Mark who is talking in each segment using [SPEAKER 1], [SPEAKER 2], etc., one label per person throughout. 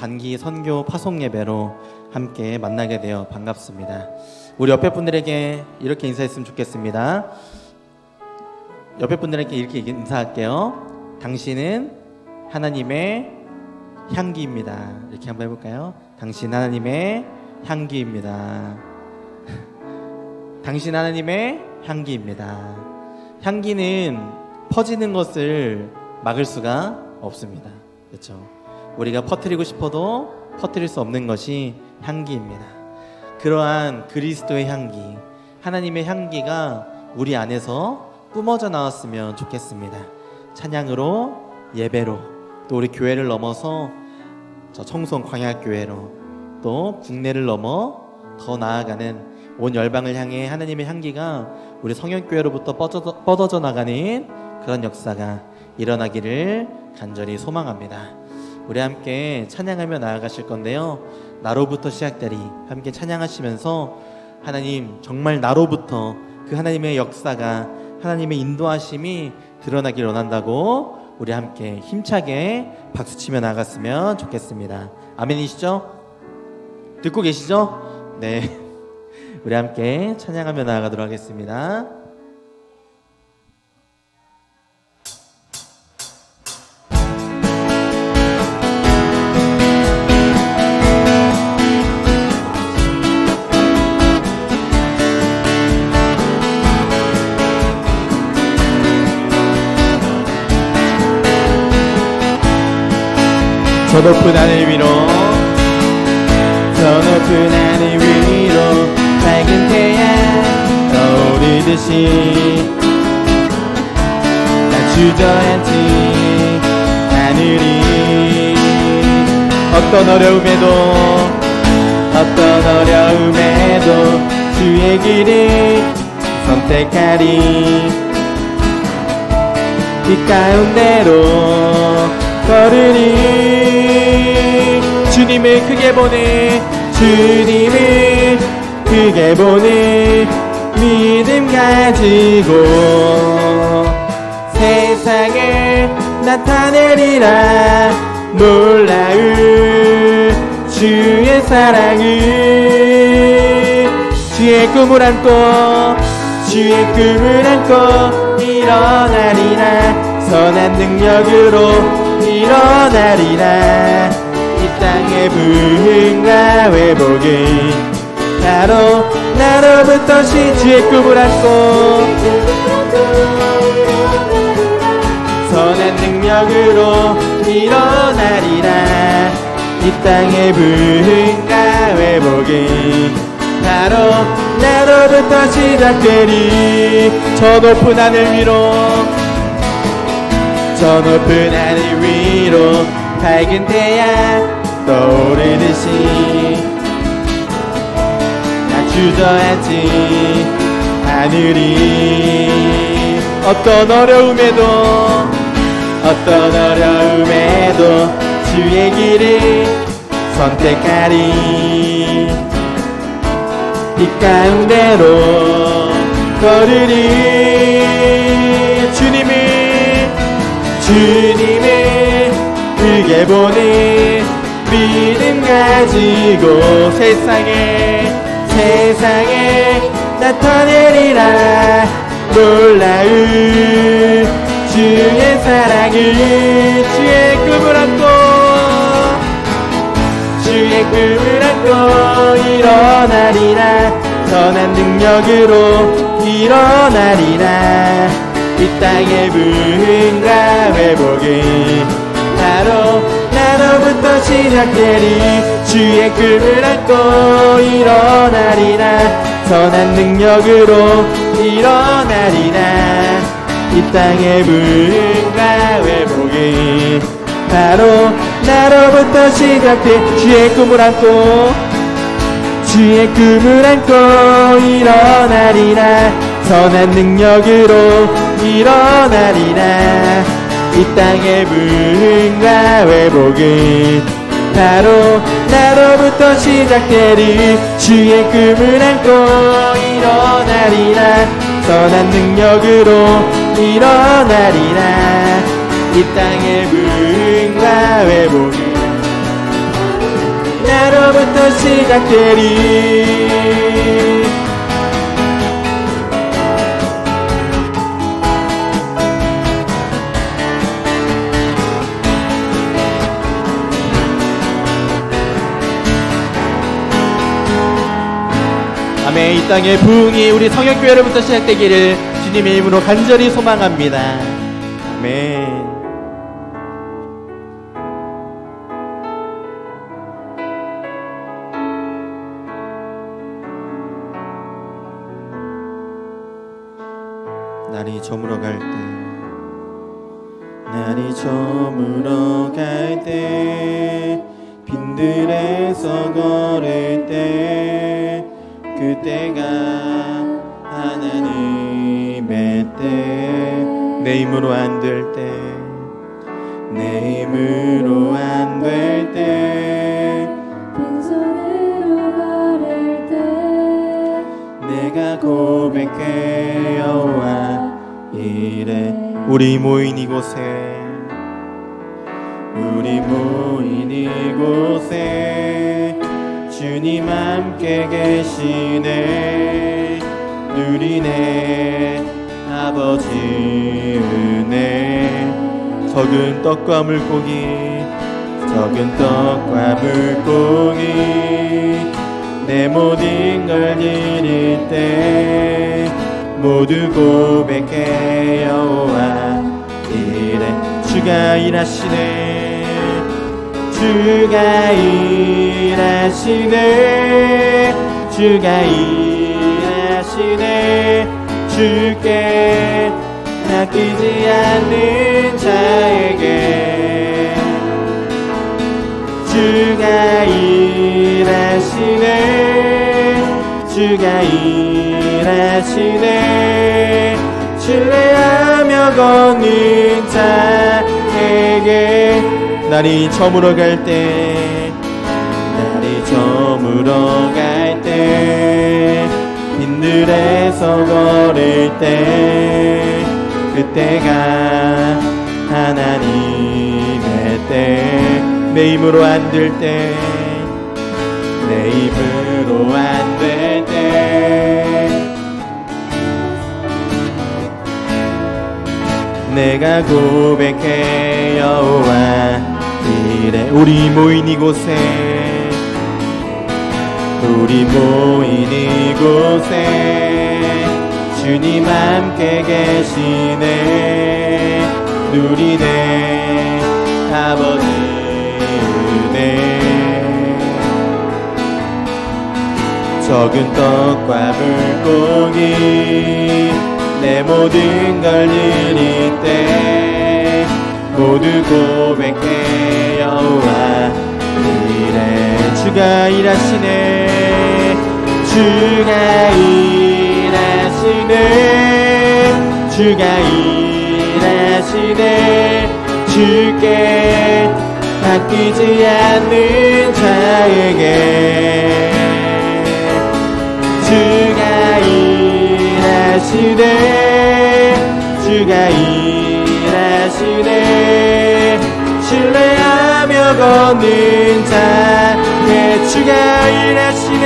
[SPEAKER 1] 단기 선교 파송 예배로 함께 만나게 되어 반갑습니다. 우리 옆에 분들에게 이렇게 인사했으면 좋겠습니다. 옆에 분들에게 이렇게 인사할게요. 당신은 하나님의 향기입니다. 이렇게 한번 해볼까요? 당신 하나님의 향기입니다. 당신 하나님의 향기입니다. 향기는 퍼지는 것을 막을 수가 없습니다. 그렇죠? 우리가 퍼뜨리고 싶어도 퍼뜨릴 수 없는 것이 향기입니다. 그러한 그리스도의 향기, 하나님의 향기가 우리 안에서 뿜어져 나왔으면 좋겠습니다. 찬양으로, 예배로, 또 우리 교회를 넘어서 저 청송 광야교회로, 또 국내를 넘어 더 나아가는 온 열방을 향해 하나님의 향기가 우리 성현교회로부터 뻗어져 나가는 그런 역사가 일어나기를 간절히 소망합니다. 우리 함께 찬양하며 나아가실 건데요, 나로부터 시작되리 함께 찬양하시면서 하나님, 정말 나로부터 그 하나님의 역사가, 하나님의 인도하심이 드러나길 원한다고 우리 함께 힘차게 박수치며 나아갔으면 좋겠습니다. 아멘이시죠? 듣고 계시죠? 네, 우리 함께 찬양하며 나아가도록 하겠습니다. 저 높은 하늘 위로, 저 높은 하늘 위로 밝은 태양 떠오르듯이 나 주저앉지 않으리. 어떤 어려움에도 주의 길을 선택하리. 이 가운데로 걸으리. 주님을 크게 보는 믿음 가지고 세상을 나타내리라. 놀라운 주의 사랑을, 주의 꿈을 안고 일어나리라. 선한 능력으로 일어나리라. 이 땅의 부흥과 회복은 나로부터 주의 꿈을 안고 선한 능력으로 일어나리라. 이 땅의 부흥과 회복은 나로부터 시작되리. 저 높은 하늘 위로 밝은 태양 떠오르듯이 나 주저앉지 않으리. 어떤 어려움에도 주의 길을 선택하리. 이 가운데로 걸으리. 주님을 크게 보는 믿음 가지고 세상에 나타내리라. 놀라운 주의 사랑을, 주의 꿈을 안고 일어나리라. 선한 능력으로 일어나리라. 이 땅의 부흥과 회복은 나로부터 시작되리. 주의 꿈을 안고 일어나리라. 선한 능력으로 일어나리라. 이 땅의 부흥과 회복은 나로부터 시작돼. 주의 꿈을 안고 일어나리라. 선한 능력으로 일어나리라. 이 땅의 부흥과 회복은 나로부터 시작되리. 주의 꿈을 안고 일어나리라. 선한 능력으로 일어나리라. 이 땅의 부흥과 회복은 주야로부터 시작되리. 아멘. 이 땅의 부흥이 우리 성역교회로부터 시작되기를 주님의 이름으로 간절히 소망합니다. 아멘. 날이 저물어 갈 때, 날이 저물어 갈 때, 빈들에서 걸을 때, 그때가 하나님의 때, 내 힘으로 안 될 때, 내 힘으로 안 될 때,
[SPEAKER 2] 빈손으로 걸을 때,
[SPEAKER 1] 내가 고백해 여호와 이래. 우리 모인 이곳에, 우리 모인 이곳에 주님 함께 계시네. 누리네 아버지 은혜. 적은 떡과 물고기, 적은 떡과 물고기, 내 모든 걸 드릴 때 모두 고백해 여호와 이래. 주가 일하시네, 주가 일하시네, 주가 일하시네. 주께 아끼지 않는 자에게 주가 일하시네, 주가 일하시네. 신뢰하며 걷는 자에게. 날이 저물어 갈 때, 날이 저물어 갈 때, 빈들에서 걸을 때, 그때가 하나님의 때. 내 힘으로 안 될 때, 내 힘으로 안 될 때, 내가 고백해 여호와 이래. 우리 모인 이곳에, 우리 모인 이곳에 주님 함께 계시네. 누리네 아버지 은혜. 적은 떡과 물고기, 내 모든 걸 드릴 때 모두 고백해 여호와 이래. 주가 일하시네, 주가 일하시네, 주가 일하시네. 주께 아끼지 않는 자에게 주가 일하시네, 주가 일하시네. 신뢰하며 걷는 자에 주가 일하시네,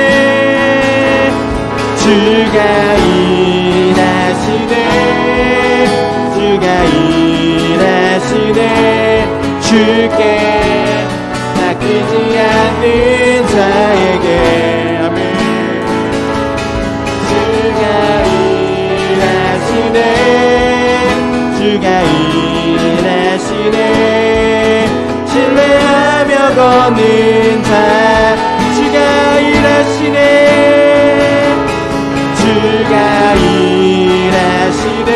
[SPEAKER 1] 주가 일하시네, 주가 일하시네. 주께 아끼지 않는 자에게. 아멘. 주가 일하시네, 주가 일하시네. 신뢰하며 걷는 자, 주가 일하시네, 주가 일하시네,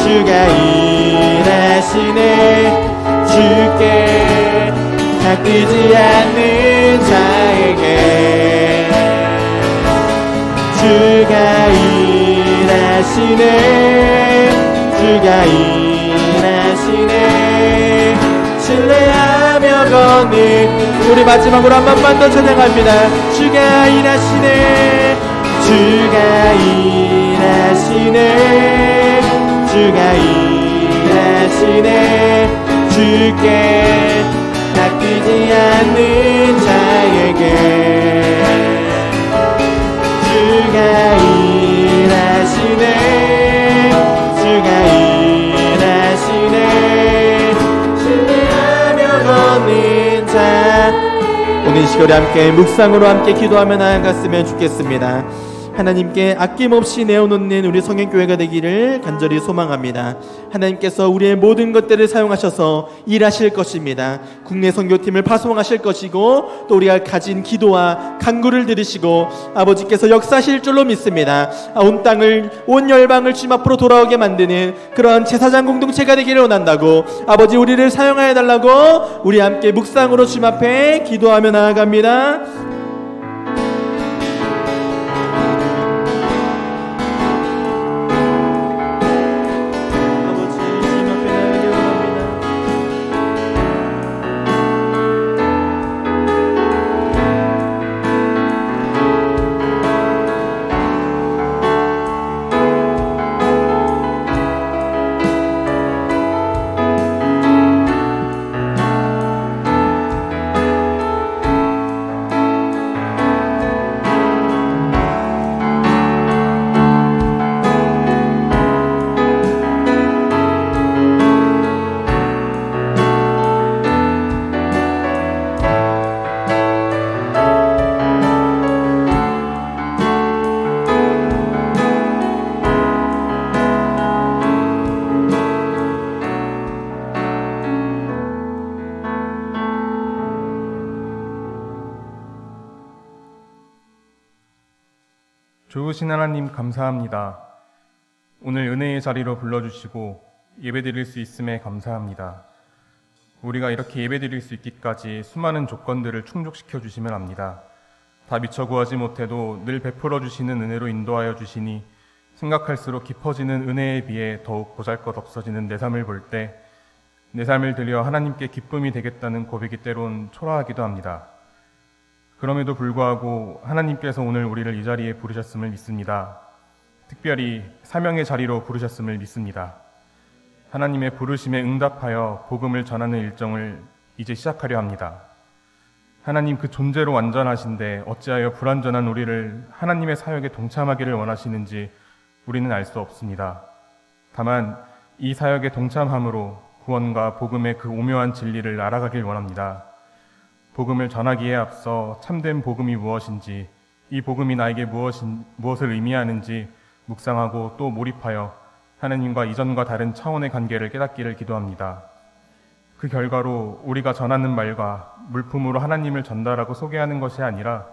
[SPEAKER 1] 주가 일하시네. 주께 아끼지 않는 자에게 주가 일하시네, 주가 일하시네. 신뢰하며 걷는. 우리 마지막으로 한 번만 더 찬양합니다. 주가 일하시네, 주가 일하시네, 주가 일하시네. 주께 아끼지 않는 자 오늘 이 시간에 함께 묵상으로 함께 기도하며 나아갔으면 좋겠습니다. 하나님께 아낌없이 내어놓는 우리 성현교회가 되기를 간절히 소망합니다. 하나님께서 우리의 모든 것들을 사용하셔서 일하실 것입니다. 국내 선교팀을 파송하실 것이고 또 우리가 가진 기도와 간구를 들으시고 아버지께서 역사하실 줄로 믿습니다. 온 땅을, 온 열방을 주님 앞으로 돌아오게 만드는 그런 제사장 공동체가 되기를 원한다고 아버지 우리를 사용하여 달라고 우리 함께 묵상으로 주님 앞에 기도하며 나아갑니다.
[SPEAKER 3] 좋으신 하나님 감사합니다. 오늘 은혜의 자리로 불러주시고 예배드릴 수 있음에 감사합니다. 우리가 이렇게 예배드릴 수 있기까지 수많은 조건들을 충족시켜 주시면 합니다. 다 미처 구하지 못해도 늘 베풀어 주시는 은혜로 인도하여 주시니 생각할수록 깊어지는 은혜에 비해 더욱 보잘것없어지는 내 삶을 볼 때 내 삶을 드려 하나님께 기쁨이 되겠다는 고백이 때론 초라하기도 합니다. 그럼에도 불구하고 하나님께서 오늘 우리를 이 자리에 부르셨음을 믿습니다. 특별히 사명의 자리로 부르셨음을 믿습니다. 하나님의 부르심에 응답하여 복음을 전하는 일정을 이제 시작하려 합니다. 하나님 그 존재로 완전하신데 어찌하여 불완전한 우리를 하나님의 사역에 동참하기를 원하시는지 우리는 알 수 없습니다. 다만 이 사역에 동참함으로 구원과 복음의 그 오묘한 진리를 알아가길 원합니다. 복음을 전하기에 앞서 참된 복음이 무엇인지, 이 복음이 나에게 무엇을 의미하는지 묵상하고 또 몰입하여 하나님과 이전과 다른 차원의 관계를 깨닫기를 기도합니다. 그 결과로 우리가 전하는 말과 물품으로 하나님을 전달하고 소개하는 것이 아니라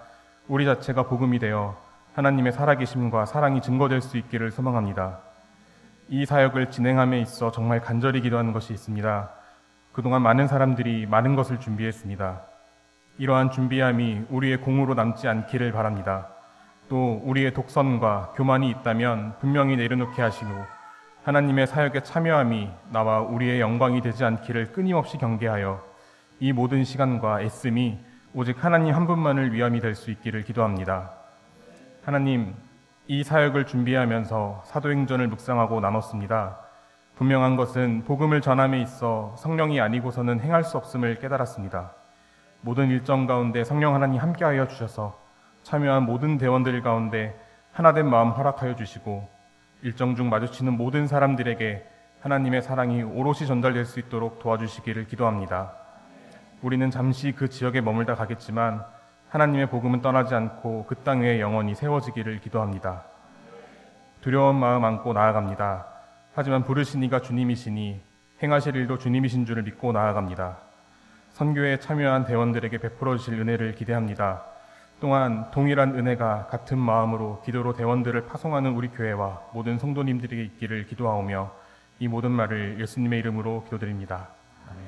[SPEAKER 3] 우리 자체가 복음이 되어 하나님의 살아계심과 사랑이 증거될 수 있기를 소망합니다. 이 사역을 진행함에 있어 정말 간절히 기도하는 것이 있습니다. 그동안 많은 사람들이 많은 것을 준비했습니다. 이러한 준비함이 우리의 공으로 남지 않기를 바랍니다. 또 우리의 독선과 교만이 있다면 분명히 내려놓게 하시고 하나님의 사역에 참여함이 나와 우리의 영광이 되지 않기를 끊임없이 경계하여 이 모든 시간과 애씀이 오직 하나님 한 분만을 위함이 될 수 있기를 기도합니다. 하나님, 이 사역을 준비하면서 사도행전을 묵상하고 나눴습니다. 분명한 것은 복음을 전함에 있어 성령이 아니고서는 행할 수 없음을 깨달았습니다. 모든 일정 가운데 성령 하나님 함께하여 주셔서 참여한 모든 대원들 가운데 하나된 마음 허락하여 주시고 일정 중 마주치는 모든 사람들에게 하나님의 사랑이 오롯이 전달될 수 있도록 도와주시기를 기도합니다. 우리는 잠시 그 지역에 머물다 가겠지만 하나님의 복음은 떠나지 않고 그 땅 위에 영원히 세워지기를 기도합니다. 두려운 마음 안고 나아갑니다. 하지만 부르신 이가 주님이시니 행하실 일도 주님이신 줄을 믿고 나아갑니다. 선교에 참여한 대원들에게 베풀어 주실 은혜를 기대합니다. 또한 동일한 은혜가 같은 마음으로 기도로 대원들을 파송하는 우리 교회와 모든 성도님들에게 있기를 기도하오며 이 모든 말을 예수님의 이름으로 기도드립니다. 아멘.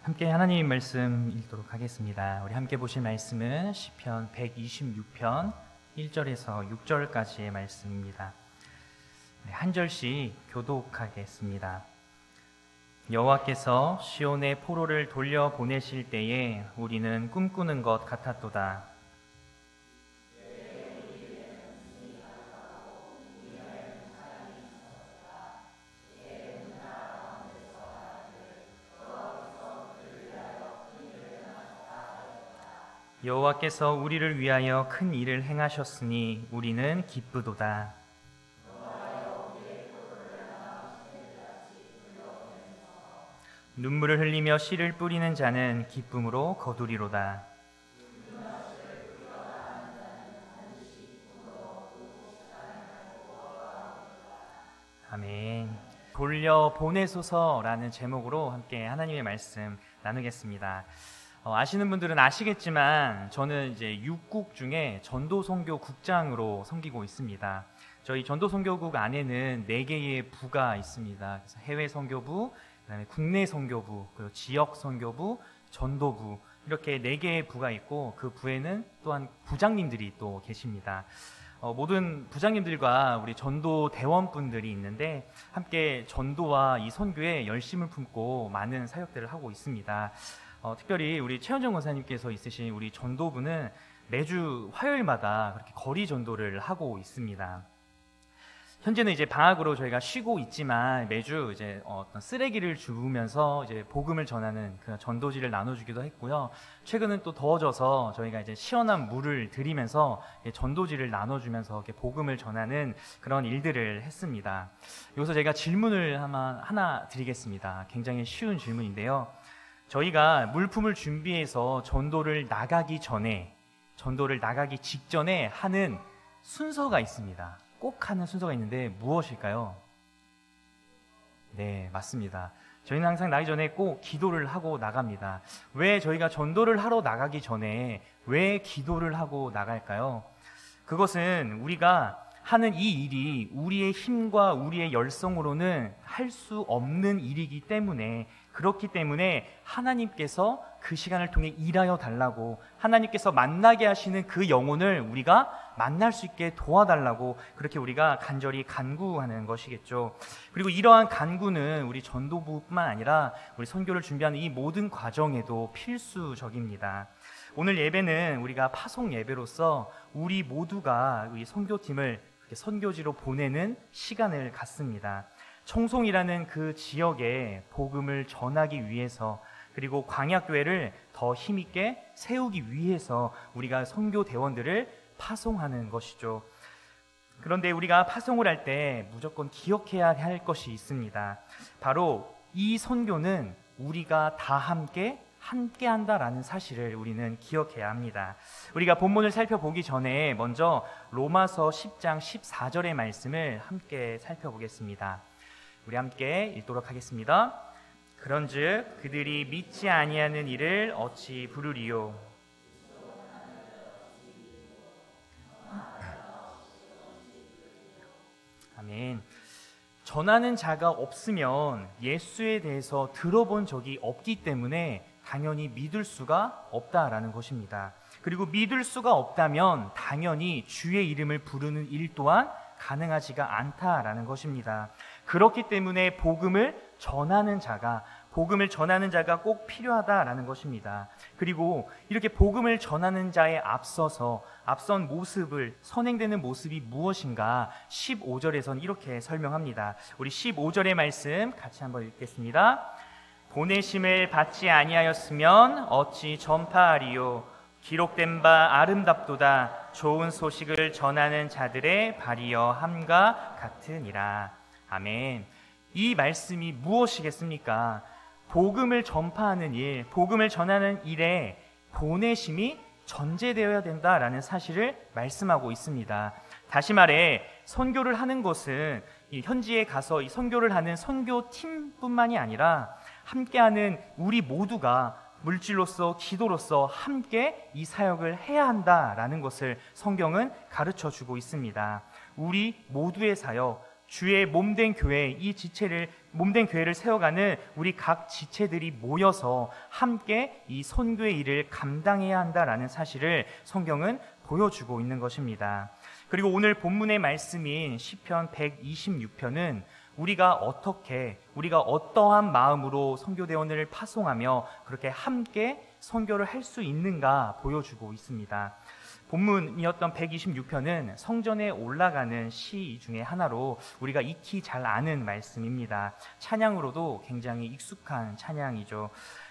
[SPEAKER 4] 함께 하나님의 말씀 읽도록 하겠습니다. 우리 함께 보실 말씀은 시편 126편 1절에서 6절까지의 말씀입니다. 한 절씩 교독하겠습니다. 여호와께서 시온의 포로를 돌려보내실 때에 우리는 꿈꾸는 것 같았도다. 여호와께서 우리를 위하여 큰 일을 행하셨으니 우리는 기쁘도다. 눈물을 흘리며 씨를 뿌리는 자는 기쁨으로 거두리로다. 아멘. 돌려 보내소서라는 제목으로 함께 하나님의 말씀 나누겠습니다. 아시는 분들은 아시겠지만 저는 이제 6국 중에 전도선교 국장으로 섬기고 있습니다. 저희 전도선교국 안에는 4개의 부가 있습니다. 그래서 해외 선교부, 그다음에 국내 선교부, 그리고 지역 선교부, 전도부, 이렇게 4개의 부가 있고 그 부에는 또한 부장님들이 또 계십니다. 모든 부장님들과 우리 전도 대원분들이 있는데 함께 전도와 이 선교에 열심을 품고 많은 사역들을 하고 있습니다. 특별히 우리 최현정 권사님께서 있으신 우리 전도부는 매주 화요일마다 그렇게 거리 전도를 하고 있습니다. 현재는 이제 방학으로 저희가 쉬고 있지만 매주 이제 어떤 쓰레기를 주우면서 이제 복음을 전하는 그 전도지를 나눠주기도 했고요. 최근은 또 더워져서 저희가 이제 시원한 물을 드리면서 전도지를 나눠주면서 이렇게 복음을 전하는 그런 일들을 했습니다. 여기서 제가 질문을 하나 드리겠습니다. 굉장히 쉬운 질문인데요. 저희가 물품을 준비해서 전도를 나가기 직전에 하는 순서가 있습니다. 꼭 하는 순서가 있는데 무엇일까요? 네, 맞습니다. 저희는 항상 나기 전에 꼭 기도를 하고 나갑니다. 왜 저희가 전도를 하러 나가기 전에 왜 기도를 하고 나갈까요? 그것은 우리가 하는 이 일이 우리의 힘과 우리의 열성으로는 할 수 없는 일이기 때문에, 그렇기 때문에 하나님께서 그 시간을 통해 일하여 달라고, 하나님께서 만나게 하시는 그 영혼을 우리가 만날 수 있게 도와달라고 그렇게 우리가 간절히 간구하는 것이겠죠. 그리고 이러한 간구는 우리 전도부뿐만 아니라 우리 선교를 준비하는 이 모든 과정에도 필수적입니다. 오늘 예배는 우리가 파송 예배로서 우리 모두가 우리 선교팀을 선교지로 보내는 시간을 갖습니다. 청송이라는 그 지역에 복음을 전하기 위해서, 그리고 광야교회를 더 힘있게 세우기 위해서 우리가 선교 대원들을 파송하는 것이죠. 그런데 우리가 파송을 할 때 무조건 기억해야 할 것이 있습니다. 바로 이 선교는 우리가 다 함께 한다라는 사실을 우리는 기억해야 합니다. 우리가 본문을 살펴보기 전에 먼저 로마서 10장 14절의 말씀을 함께 살펴보겠습니다. 우리 함께 읽도록 하겠습니다. 그런즉 그들이 믿지 아니하는 이를 어찌 부르리요? 아멘. 전하는 자가 없으면 예수에 대해서 들어본 적이 없기 때문에 당연히 믿을 수가 없다라는 것입니다. 그리고 믿을 수가 없다면 당연히 주의 이름을 부르는 일 또한 가능하지가 않다라는 것입니다. 그렇기 때문에 복음을 전하는 자가 꼭 필요하다라는 것입니다. 그리고 이렇게 복음을 전하는 자에 앞선 모습을, 선행되는 모습이 무엇인가 15절에선 이렇게 설명합니다. 우리 15절의 말씀 같이 한번 읽겠습니다. 보내심을 받지 아니하였으면 어찌 전파하리요? 기록된 바 아름답도다. 좋은 소식을 전하는 자들의 발이여 함과 같으니라. 아멘. 이 말씀이 무엇이겠습니까? 복음을 전파하는 일, 복음을 전하는 일에 보내심이 전제되어야 된다라는 사실을 말씀하고 있습니다. 다시 말해 선교를 하는 것은 이 현지에 가서 이 선교를 하는 선교팀뿐만이 아니라 함께하는 우리 모두가 물질로서 기도로서 함께 이 사역을 해야 한다라는 것을 성경은 가르쳐주고 있습니다. 우리 모두의 사역, 주의 몸된 교회, 이 지체를, 몸된 교회를 세워가는 우리 각 지체들이 모여서 함께 이 선교의 일을 감당해야 한다라는 사실을 성경은 보여주고 있는 것입니다. 그리고 오늘 본문의 말씀인 시편 126편은 우리가 어떠한 마음으로 선교대원을 파송하며 그렇게 함께 선교를 할 수 있는가 보여주고 있습니다. 본문이었던 126편은 성전에 올라가는 시 중에 하나로 우리가 익히 잘 아는 말씀입니다. 찬양으로도 굉장히 익숙한 찬양이죠.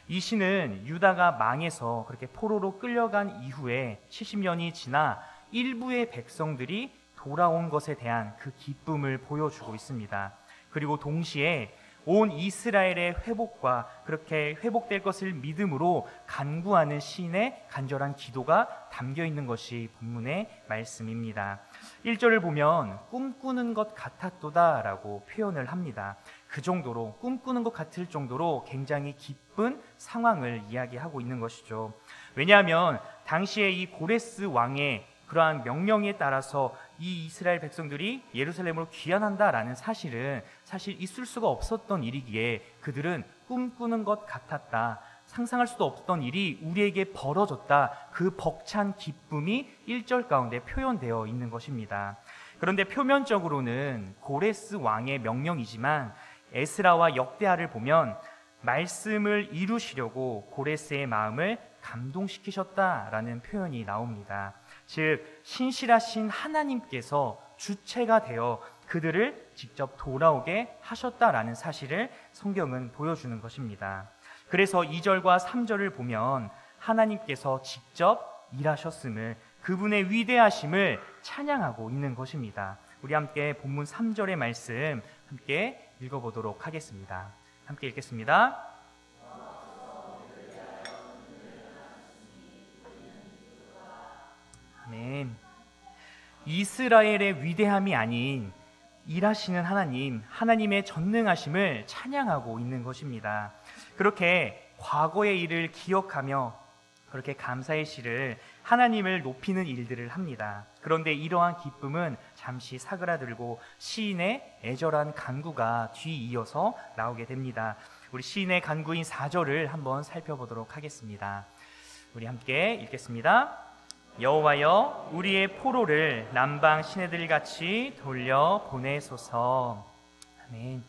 [SPEAKER 4] 이 시는 유다가 망해서 그렇게 포로로 끌려간 이후에 70년이 지나 일부의 백성들이 돌아온 것에 대한 그 기쁨을 보여주고 있습니다. 그리고 동시에 온 이스라엘의 회복과 그렇게 회복될 것을 믿음으로 간구하는 시인의 간절한 기도가 담겨 있는 것이 본문의 말씀입니다. 1절을 보면 꿈꾸는 것 같았도다 라고 표현을 합니다. 그 정도로, 꿈꾸는 것 같을 정도로 굉장히 기쁜 상황을 이야기하고 있는 것이죠. 왜냐하면 당시에 이 고레스 왕의 그러한 명령에 따라서 이 이스라엘 백성들이 예루살렘으로 귀환한다라는 사실은 사실 있을 수가 없었던 일이기에 그들은 꿈꾸는 것 같았다, 상상할 수도 없던 일이 우리에게 벌어졌다, 그 벅찬 기쁨이 1절 가운데 표현되어 있는 것입니다. 그런데 표면적으로는 고레스 왕의 명령이지만 에스라와 역대하를 보면 말씀을 이루시려고 고레스의 마음을 감동시키셨다라는 표현이 나옵니다. 즉 신실하신 하나님께서 주체가 되어 그들을 직접 돌아오게 하셨다라는 사실을 성경은 보여주는 것입니다. 그래서 2절과 3절을 보면 하나님께서 직접 일하셨음을, 그분의 위대하심을 찬양하고 있는 것입니다. 우리 함께 본문 3절의 말씀 함께 읽어보도록 하겠습니다. 함께 읽겠습니다. 아멘. 이스라엘의 위대함이 아닌 일하시는 하나님, 하나님의 전능하심을 찬양하고 있는 것입니다. 그렇게 과거의 일을 기억하며 그렇게 감사의 시를, 하나님을 높이는 일들을 합니다. 그런데 이러한 기쁨은 잠시 사그라들고 시인의 애절한 간구가 뒤이어서 나오게 됩니다. 우리 시인의 간구인 4절을 한번 살펴보도록 하겠습니다. 우리 함께 읽겠습니다. 여호와여, 우리의 포로를 남방 시내들같이 돌려 보내소서. 아멘.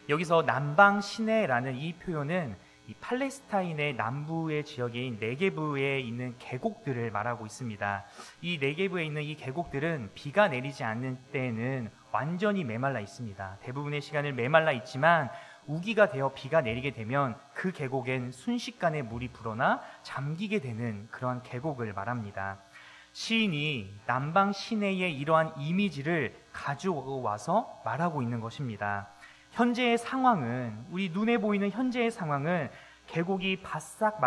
[SPEAKER 4] 여기서 남방 시내라는 이 표현은 이 팔레스타인의 남부의 지역인 네게브에 있는 계곡들을 말하고 있습니다. 이 네게브에 있는 이 계곡들은 비가 내리지 않는 때에는 완전히 메말라 있습니다. 대부분의 시간을 메말라 있지만 우기가 되어 비가 내리게 되면 그 계곡엔 순식간에 물이 불어나 잠기게 되는 그러한 계곡을 말합니다. 시인이 남방 시내의 이러한 이미지를 가져와서 말하고 있는 것입니다. 현재의 상황은, 우리 눈에 보이는 현재의 상황은 계곡이 바싹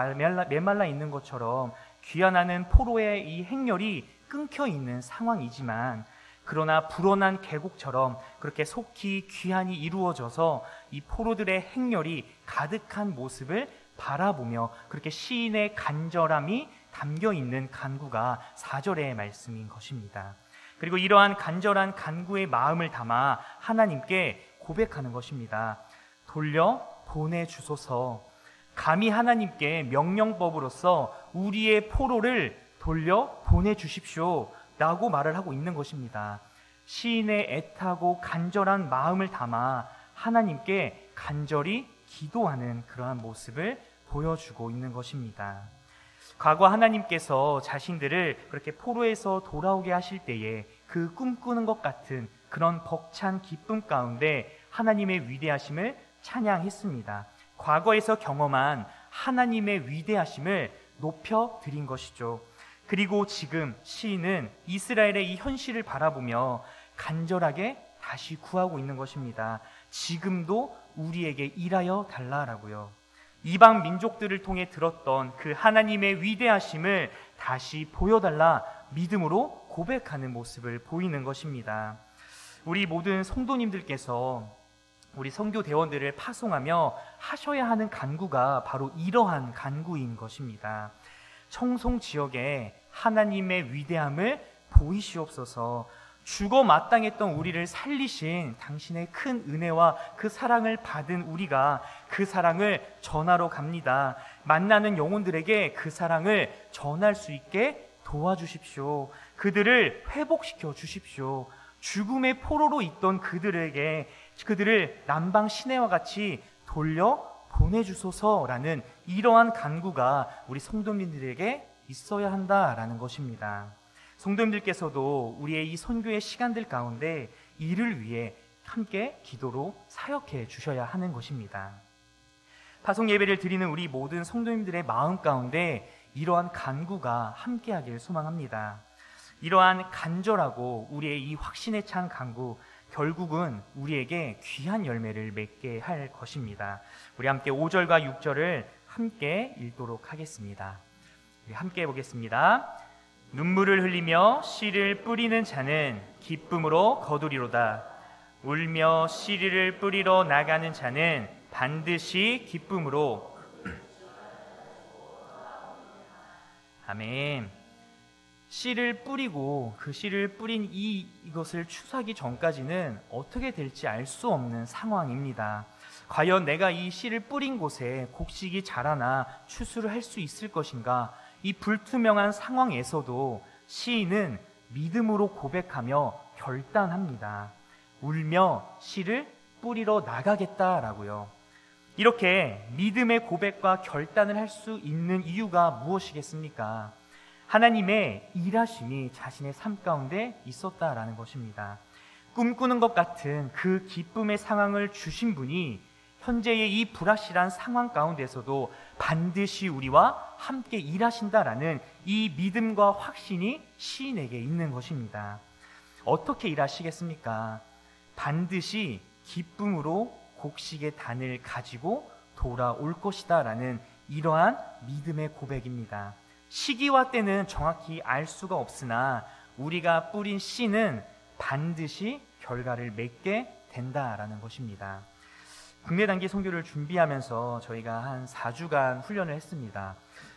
[SPEAKER 4] 메말라 있는 것처럼 귀환하는 포로의 이 행렬이 끊겨 있는 상황이지만, 그러나 불어난 계곡처럼 그렇게 속히 귀환이 이루어져서 이 포로들의 행렬이 가득한 모습을 바라보며 그렇게 시인의 간절함이 담겨 있는 간구가 4절의 말씀인 것입니다. 그리고 이러한 간절한 간구의 마음을 담아 하나님께 고백하는 것입니다. 돌려 보내주소서. 감히 하나님께 명령법으로서 우리의 포로를 돌려 보내주십시오 라고 말을 하고 있는 것입니다. 시인의 애타고 간절한 마음을 담아 하나님께 간절히 기도하는 그러한 모습을 보여주고 있는 것입니다. 과거 하나님께서 자신들을 그렇게 포로에서 돌아오게 하실 때에 그 꿈꾸는 것 같은 그런 벅찬 기쁨 가운데 하나님의 위대하심을 찬양했습니다. 과거에서 경험한 하나님의 위대하심을 높여드린 것이죠. 그리고 지금 시인은 이스라엘의 이 현실을 바라보며 간절하게 다시 구하고 있는 것입니다. 지금도 우리에게 일하여 달라라고요. 이방 민족들을 통해 들었던 그 하나님의 위대하심을 다시 보여달라 믿음으로 고백하는 모습을 보이는 것입니다. 우리 모든 성도님들께서 우리 선교 대원들을 파송하며 하셔야 하는 간구가 바로 이러한 간구인 것입니다. 청송 지역에 하나님의 위대함을 보이시옵소서. 죽어 마땅했던 우리를 살리신 당신의 큰 은혜와 그 사랑을 받은 우리가 그 사랑을 전하러 갑니다. 만나는 영혼들에게 그 사랑을 전할 수 있게 도와주십시오. 그들을 회복시켜 주십시오. 죽음의 포로로 있던 그들을 남방 시내와 같이 돌려 보내주소서라는 이러한 간구가 우리 성도님들에게 있어야 한다라는 것입니다. 성도님들께서도 우리의 이 선교의 시간들 가운데 이를 위해 함께 기도로 사역해 주셔야 하는 것입니다. 파송 예배를 드리는 우리 모든 성도님들의 마음 가운데 이러한 간구가 함께하길 소망합니다. 이러한 간절하고 우리의 이 확신에 찬 간구, 결국은 우리에게 귀한 열매를 맺게 할 것입니다. 우리 함께 5절과 6절을 함께 읽도록 하겠습니다. 우리 함께 보겠습니다. 눈물을 흘리며 씨를 뿌리는 자는 기쁨으로 거두리로다. 울며 씨를 뿌리러 나가는 자는 반드시 기쁨으로. 아멘. 씨를 뿌리고 그 씨를 뿌린 이것을 추수하기 전까지는 어떻게 될지 알 수 없는 상황입니다. 과연 내가 이 씨를 뿌린 곳에 곡식이 자라나 추수를 할 수 있을 것인가? 이 불투명한 상황에서도 시인은 믿음으로 고백하며 결단합니다. 울며 씨를 뿌리러 나가겠다라고요. 이렇게 믿음의 고백과 결단을 할 수 있는 이유가 무엇이겠습니까? 하나님의 일하심이 자신의 삶 가운데 있었다라는 것입니다. 꿈꾸는 것 같은 그 기쁨의 상황을 주신 분이 현재의 이 불확실한 상황 가운데서도 반드시 우리와 함께 일하신다라는 이 믿음과 확신이 시인에게 있는 것입니다. 어떻게 일하시겠습니까? 반드시 기쁨으로 곡식의 단을 가지고 돌아올 것이다라는 이러한 믿음의 고백입니다. 시기와 때는 정확히 알 수가 없으나 우리가 뿌린 씨는 반드시 결과를 맺게 된다라는 것입니다. 국내 단기 선교를 준비하면서 저희가 한 4주간 훈련을 했습니다.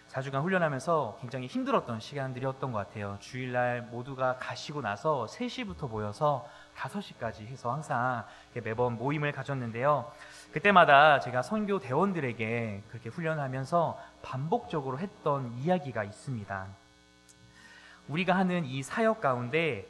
[SPEAKER 4] 4주간 훈련하면서 굉장히 힘들었던 시간들이었던 것 같아요. 주일날 모두가 가시고 나서 3시부터 모여서 5시까지 해서 항상 매번 모임을 가졌는데요. 그때마다 제가 선교 대원들에게 그렇게 훈련하면서 반복적으로 했던 이야기가 있습니다. 우리가 하는 이 사역 가운데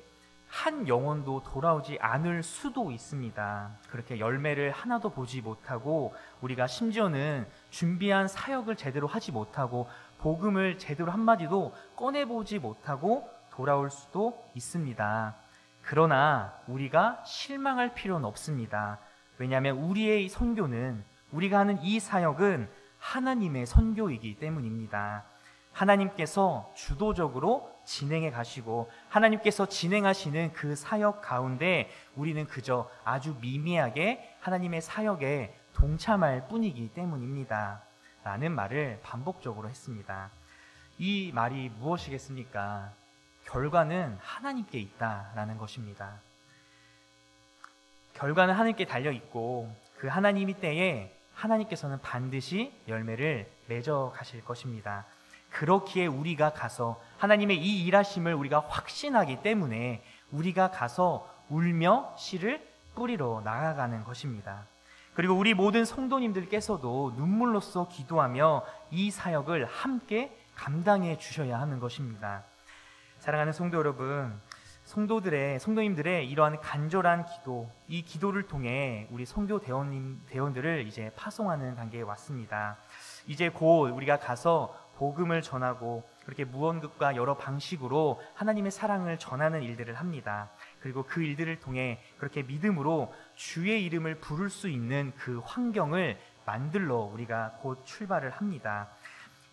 [SPEAKER 4] 한 영혼도 돌아오지 않을 수도 있습니다. 그렇게 열매를 하나도 보지 못하고 우리가 심지어는 준비한 사역을 제대로 하지 못하고 복음을 제대로 한마디도 꺼내보지 못하고 돌아올 수도 있습니다. 그러나 우리가 실망할 필요는 없습니다. 왜냐하면 우리의 선교는, 우리가 하는 이 사역은 하나님의 선교이기 때문입니다. 하나님께서 주도적으로 진행해 가시고 하나님께서 진행하시는 그 사역 가운데 우리는 그저 아주 미미하게 하나님의 사역에 동참할 뿐이기 때문입니다. 라는 말을 반복적으로 했습니다. 이 말이 무엇이겠습니까? 결과는 하나님께 있다라는 것입니다. 결과는 하나님께 달려있고 그 하나님이 때에 하나님께서는 반드시 열매를 맺어 가실 것입니다. 그렇기에 우리가 가서 하나님의 이 일하심을 우리가 확신하기 때문에 우리가 가서 울며 씨를 뿌리러 나아가는 것입니다. 그리고 우리 모든 성도님들께서도 눈물로써 기도하며 이 사역을 함께 감당해 주셔야 하는 것입니다. 사랑하는 성도 여러분, 성도님들의 이러한 간절한 기도, 이 기도를 통해 우리 선교 대원들을 이제 파송하는 단계에 왔습니다. 이제 곧 우리가 가서 복음을 전하고 그렇게 무언급과 여러 방식으로 하나님의 사랑을 전하는 일들을 합니다. 그리고 그 일들을 통해 그렇게 믿음으로 주의 이름을 부를 수 있는 그 환경을 만들러 우리가 곧 출발을 합니다.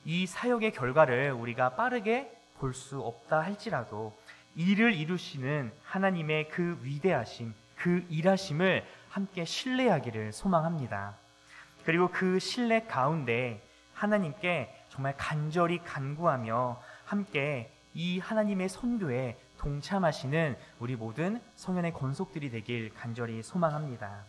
[SPEAKER 4] 이 사역의 결과를 우리가 빠르게 볼 수 없다 할지라도 이를 이루시는 하나님의 그 위대하심, 그 일하심을 함께 신뢰하기를 소망합니다. 그리고 그 신뢰 가운데 하나님께 정말 간절히 간구하며 함께 이 하나님의 선교에 동참하시는 우리 모든 성현의 권속들이 되길 간절히 소망합니다.